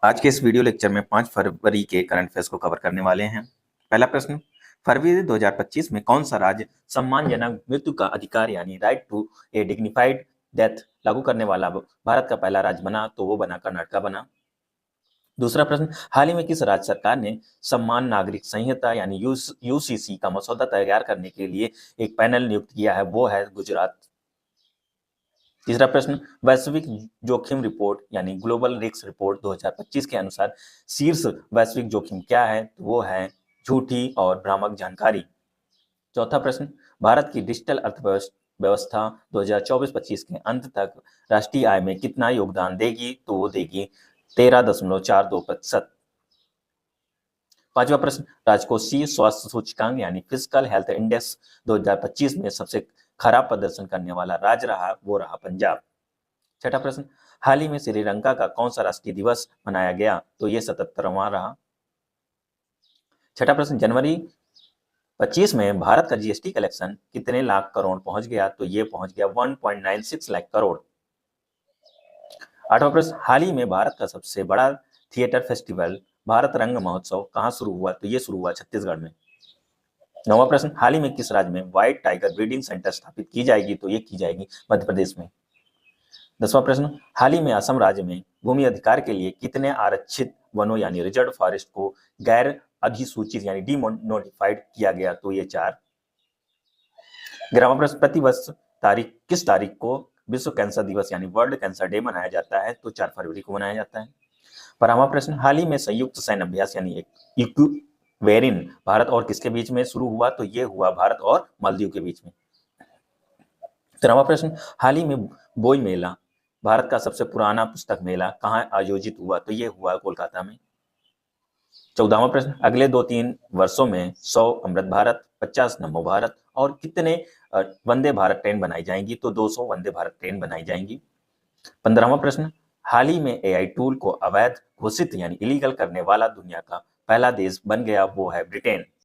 आज के इस वीडियो लेक्चर में 5 फरवरी के करंट अफेयर्स को कवर करने वाले हैं। पहला प्रश्न, फरवरी 2025 में कौन सा राज्य सम्मानजनक मृत्यु का अधिकार यानी right to a dignified death लागू करने वाला भारत का पहला राज्य बना? तो वो बना कर्नाटक बना। दूसरा प्रश्न, हाल ही में किस राज्य सरकार ने सम्मान नागरिक संहिता यानी यूसीसी का मसौदा तैयार करने के लिए एक पैनल नियुक्त किया है? वो है गुजरात। तीसरा प्रश्न, वैश्विक जोखिम रिपोर्ट यानी ग्लोबल रिस्क रिपोर्ट 2025 के अनुसार शीर्ष वैश्विक जोखिम क्या है? तो वो है झूठी और भ्रामक जानकारी। चौथा प्रश्न, भारत की डिजिटल अर्थव्यवस्था 2024-25 के अंत तक राष्ट्रीय आय में कितना योगदान देगी? तो वो देगी 13.42%। पांचवा प्रश्न, राजकोषीय स्वास्थ्य सूचकांक यानी फिजिकल हेल्थ इंडेक्स 2025 में सबसे खराब प्रदर्शन करने वाला राज्य रहा, वो रहा पंजाब। छठा प्रश्न, हाल ही में श्रीलंका का कौन सा राष्ट्रीय दिवस मनाया गया? तो ये 77वां रहा। छठा प्रश्न, जनवरी 25 में भारत का जीएसटी कलेक्शन कितने लाख करोड़ पहुंच गया? तो ये पहुंच गया 1.96 लाख करोड़। आठवां प्रश्न, हाल ही में भारत का सबसे बड़ा थिएटर फेस्टिवल भारत रंग महोत्सव कहाँ शुरू हुआ? तो ये शुरू हुआ छत्तीसगढ़ में। नौवां प्रश्न, हाल ही में किस राज्य में व्हाइट टाइगर ब्रीडिंग सेंटर स्थापित की जाएगी? तो ये की जाएगी मध्य प्रदेश में। 10वां प्रश्न, हाल ही में असम राज्य में भूमि अधिकार के लिए कितने आरक्षित वनों यानी रिजर्व फॉरेस्ट को गैर अधिसूचित यानी डीनोटिफाइड किया गया? तो ये 4। 11वां प्रश्न, प्रतिवर्ष किस तारीख को विश्व कैंसर दिवस यानी वर्ल्ड कैंसर डे मनाया जाता है? तो 4 फरवरी को मनाया जाता है। 12वां प्रश्न, हाल ही में संयुक्त सैन्य अभ्यास यानी इक्वेरिन भारत और किसके बीच में शुरू हुआ? तो ये हुआ भारत और मालदीव के बीच में। 13वां प्रश्न, हाल ही में बोई मेला भारत का सबसे पुराना पुस्तक मेला कहाँ आयोजित हुआ? तो ये हुआ कोलकाता में। 14वां प्रश्न, अगले 2-3 वर्षों में 100 अमृत भारत, 50 नमो भारत और कितने वंदे भारत ट्रेन बनाई जाएंगी? तो 200 वंदे भारत ट्रेन बनाई जाएंगी। 15वां प्रश्न, हाल ही में एआई टूल को अवैध घोषित यानी इलीगल करने वाला दुनिया का पहला देश बन गया, वो है ब्रिटेन।